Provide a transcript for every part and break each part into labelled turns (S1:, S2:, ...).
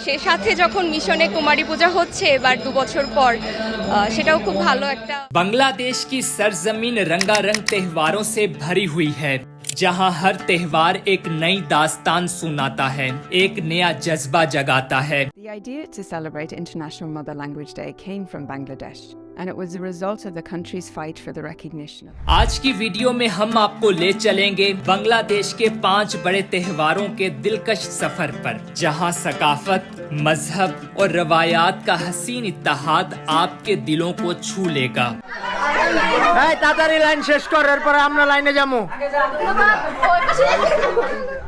S1: সে সাথে যখন মিশনে কুমারী পূজা হচ্ছে এবার 2 বছর পর, সেটাও খুব ভালো একটা।
S2: बांग्लादेश की सरजमीन रंगारंग त्योहारों से भरी हुई है, जहां हर त्योहार एक नई दास्तान सुनाता है, एक नया जज्बा जगाता है।
S3: The idea to celebrate International Mother Language Day came from Bangladesh, and it was a result of the country's fight for the recognition of.
S2: आज की वीडियो में हम आपको ले चलेंगे बांग्लादेश के 5 बड़े त्योहारों के दिलकश सफर पर, जहां सकाफत, मजहब और रवायात का हसीन इत्तेहाद आपके दिलों को छू लेगा।
S4: তাড়াতাড়ি লাইন শেষ কর, এরপরে আমরা লাইনে যাবো।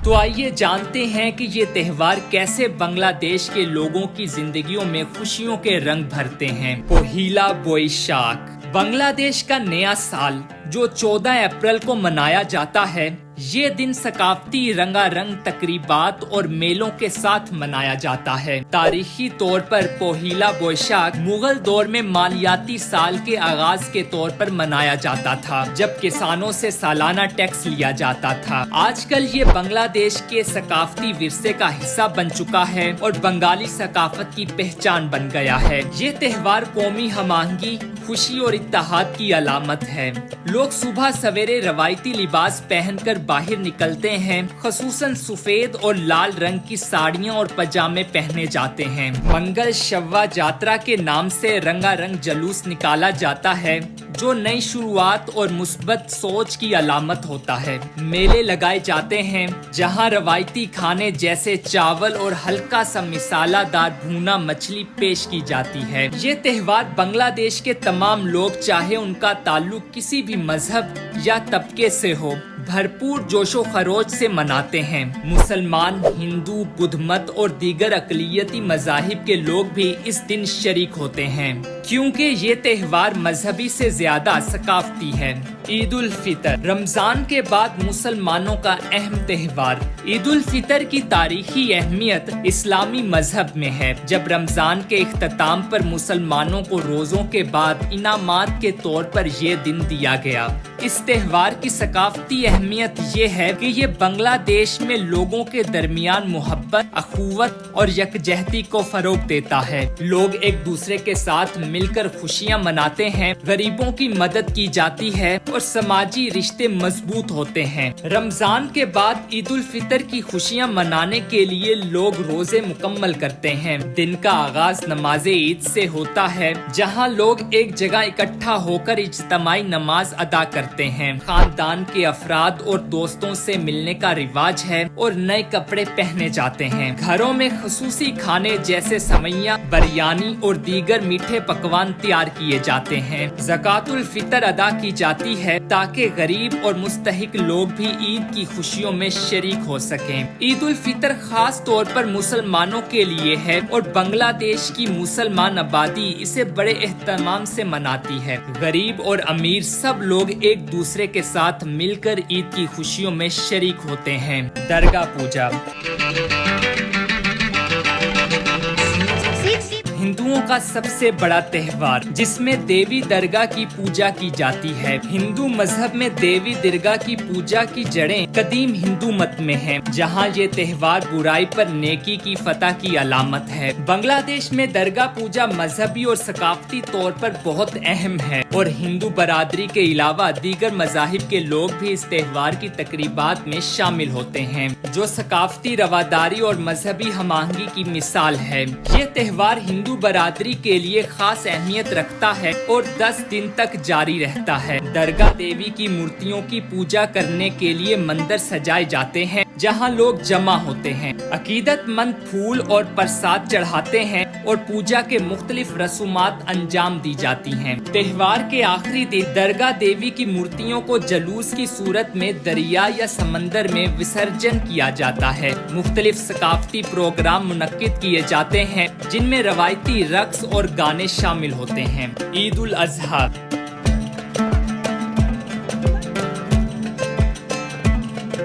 S2: तो आइए जानते हैं कि ये त्योहार कैसे बांग्लादेश के लोगों की जिंदगियों में खुशियों के रंग भरते हैं। पोहिला बोईशाख, बांग्लादेश का नया साल जो 14 अप्रैल को मनाया जाता है। ये दिन सकाफती रंगारंग तकरीबात और मेलों के साथ मनाया जाता है। तारीखी तौर पर पोहिला बोईशाख मुगल दौर में मालियाती साल के आगाज के तौर पर मनाया जाता था, जब किसानों से सालाना टैक्स लिया जाता था। आजकल ये बांग्लादेश के सकाफती विरसे का हिस्सा बन चुका है और बंगाली सकाफत की पहचान बन गया है। ये त्योहार कौमी हमाहंगी, खुशी और इत्तेहाद की अलामत है। लोग सुबह सवेरे रवायती लिबास पहनकर बाहर निकलते हैं। खसूसन सफेद और लाल रंग की साड़ियाँ और पजामे पहने जाते हैं। मंगल शव्वा यात्रा के नाम से रंगारंग जुलूस निकाला जाता है, जो नई शुरुआत और मुस्बत सोच की अलामत होता है। मेले लगाए जाते हैं, जहां रवायती खाने जैसे चावल और हल्का सा मिसालादार भुना मछली पेश की जाती है। ये त्योहार बांग्लादेश के तमाम लोग, चाहे उनका ताल्लुक किसी भी मजहब या तबके से हो, भरपूर जोशो खरोश से मनाते हैं। मुसलमान, हिंदू, बुद्ध मत और दीगर अकलियती मजाहिब के लोग भी इस दिन शरीक होते हैं, क्योंकि ये त्योहार मजहबी से ज्यादा सकाफती है। ईद उल फितर, रमजान के बाद मुसलमानों का अहम त्योहार। ईद उल फितर की तारीखी अहमियत इस्लामी मजहब में है, जब रमजान के इख्तिताम पर मुसलमानों को रोजों के बाद इनामात के तौर पर ये दिन दिया गया। इस त्योहार की सकाफती अहमियत ये है कि ये बांग्लादेश में लोगों के दरमियान मोहब्बत, अखुवत और यकजहती को फरोग देता है। लोग एक दूसरे के साथ मिलकर खुशियाँ मनाते हैं, गरीबों की मदद की जाती है और समाजी रिश्ते मजबूत होते हैं। रमजान के बाद ईद उल फितर की खुशियाँ मनाने के लिए लोग रोजे मुकम्मल करते हैं। दिन का आगाज नमाज ईद से होता है, जहाँ लोग एक जगह इकट्ठा होकर इज्तिमाई नमाज अदा करते हैं। खानदान के अफराद और दोस्तों से मिलने का रिवाज है और नए कपड़े पहने जाते हैं। घरों में खसूसी खाने जैसे सवैया, बिरयानी और दीगर मीठे पकवान तैयार किए जाते हैं। ज़कातुल फितर अदा की जाती है ताकि गरीब और मुस्तहिक लोग भी ईद की खुशियों में शरीक हो सकें। ईद उल फितर खास तौर पर मुसलमानों के लिए है और बांग्लादेश की मुसलमान आबादी इसे बड़े एहतमाम से मनाती है। गरीब और अमीर सब लोग एक दूसरे के साथ मिलकर ईद की खुशियों में शरीक होते हैं। दरगाह पूजा, हिंदुओं का सबसे बड़ा त्योहार, जिसमें देवी दरगाह की पूजा की जाती है। हिंदू मजहब में देवी दरगाह की पूजा की जड़ें कदीम हिंदू मत में हैं, जहां ये त्योहार बुराई पर नेकी की फतह की अलामत है। बांग्लादेश में दरगाह पूजा मजहबी और सकाफती तौर पर बहुत अहम है और हिंदू बरादरी के अलावा दीगर मजाहिब के लोग भी इस त्योहार की तकरीबात में शामिल होते हैं, जो सकाफती रवादारी और मजहबी हमाहंगी की मिसाल है। ये त्योहार हिंदू बरादरी के लिए खास अहमियत रखता है और 10 दिन तक जारी रहता है। दरगाह देवी की मूर्तियों की पूजा करने के लिए मंदिर सजाए जाते हैं, जहां लोग जमा होते हैं। अकीदतमंद फूल और प्रसाद चढ़ाते हैं और पूजा के मुख्तलिफ रसूमात अंजाम दी जाती हैं। त्योहार के आखिरी दिन दरगाह देवी की मूर्तियों को जुलूस की सूरत में दरिया या समंदर में विसर्जन किया जाता है। मुख्तलिफ सकाफती प्रोग्राम मुनक्किद किए जाते हैं, जिनमें रवायती रक्स और गाने शामिल होते हैं। ईद उल अजहा,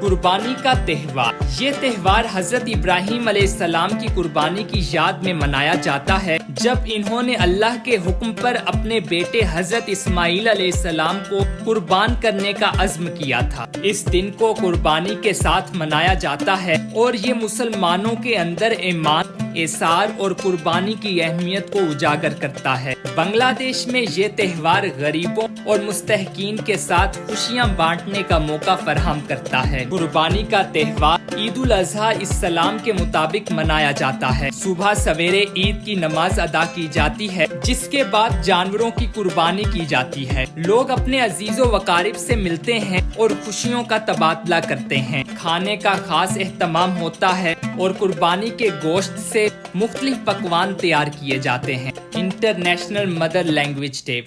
S2: कुर्बानी का त्योहार। ये त्योहार हजरत इब्राहिम अलैहिस्सलाम की कुर्बानी की याद में मनाया जाता है, जब इन्होंने अल्लाह के हुक्म पर अपने बेटे हजरत इस्माइल अलैहिस्सलाम को कुर्बान करने का अज़्म किया था। इस दिन को कुर्बानी के साथ मनाया जाता है और ये मुसलमानों के अंदर ईमान एसार और कुर्बानी की अहमियत को उजागर करता है। बांग्लादेश में ये त्यौहार गरीबों और मुस्तहकीन के साथ खुशियां बांटने का मौका फराहम करता है। कुर्बानी का त्यौहार ईद उल अजहा इस्लाम के मुताबिक मनाया जाता है। सुबह सवेरे ईद की नमाज अदा की जाती है, जिसके बाद जानवरों की कुर्बानी की जाती है। लोग अपने अजीजों वकारिब से मिलते हैं और खुशियों का तबादला करते हैं। खाने का खास एहतमाम होता है और कुर्बानी के गोश्त से मुख्तलिफ पकवान तैयार किए जाते हैं। इंटरनेशनल मदर लैंग्वेज डे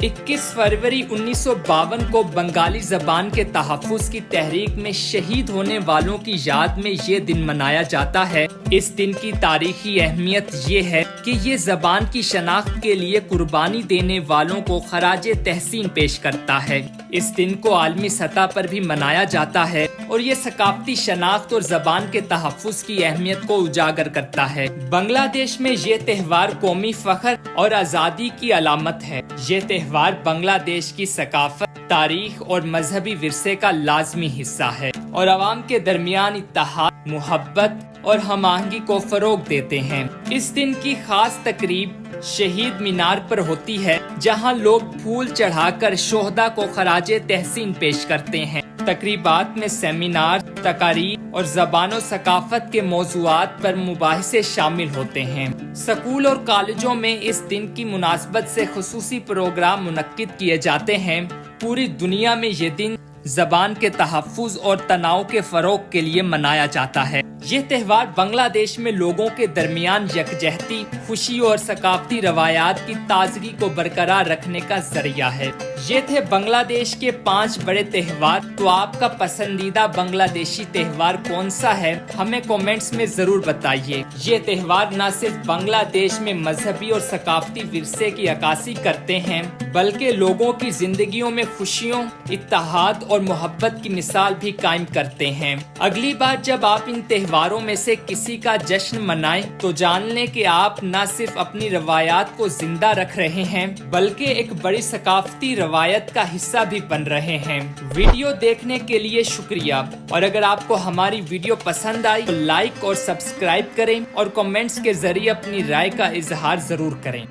S2: 21 फरवरी 1952 को बंगाली जबान के तहफ़्फ़ुज़ की तहरीक में शहीद होने वालों की याद में ये दिन मनाया जाता है। इस दिन की तारीखी अहमियत ये है कि ये जबान की शनाख्त के लिए कुर्बानी देने वालों को खराजे तहसीन पेश करता है। इस दिन को आलमी सतह पर भी मनाया जाता है और ये सकाफती शनाख्त और जबान के तहफ़्फ़ुज़ की अहमियत को उजागर करता है। बांग्लादेश में ये त्यौहार कौमी फख्र और आज़ादी की अलामत है। ये त्यौहार बांग्लादेश की सकाफत, तारीख और मजहबी विरसे का लाजमी हिस्सा है और अवाम के दरमियान इत्तेहाद, मोहब्बत और हम आहंगी को फरोग देते हैं। इस दिन की खास तकरीब शहीद मीनार पर होती है, जहां लोग फूल चढ़ाकर शोहदा को खराजे तहसीन पेश करते हैं। तकरीबात में सेमिनार, तकारीर और ज़बान सकाफत के मौज़ूआत पर मुबाहिसे शामिल होते हैं। स्कूल और कॉलेजों में इस दिन की मुनासबत से खुसूसी प्रोग्राम मुनक्किद किए जाते हैं। पूरी दुनिया में ये दिन ज़बान के तहफ़्फ़ुज़ और तनाव के फ़रोग़ के लिए मनाया जाता है। ये त्यौहार बांग्लादेश में लोगों के दरमियान यकजहती, खुशी और सकाफती रवायात की ताजगी को बरकरार रखने का जरिया है। ये थे बांग्लादेश के 5 बड़े त्यौहार। तो आपका पसंदीदा बांग्लादेशी त्यौहार कौन सा है, हमें कमेंट्स में जरूर बताइए। ये त्यौहार न सिर्फ बांग्लादेश में मजहबी और सकाफती विरसे की अक्कासी करते हैं, बल्कि लोगों की जिंदगियों में खुशियों, इत्तेहाद और मोहब्बत की मिसाल भी कायम करते हैं। अगली बार जब आप इन त्योहारों में से किसी का जश्न मनाएं, तो जान लें कि आप न सिर्फ अपनी रवायात को जिंदा रख रहे हैं, बल्कि एक बड़ी सकाफती रवायत का हिस्सा भी बन रहे हैं। वीडियो देखने के लिए शुक्रिया, और अगर आपको हमारी वीडियो पसंद आई तो लाइक और सब्सक्राइब करें और कमेंट्स के जरिए अपनी राय का इजहार जरूर करें।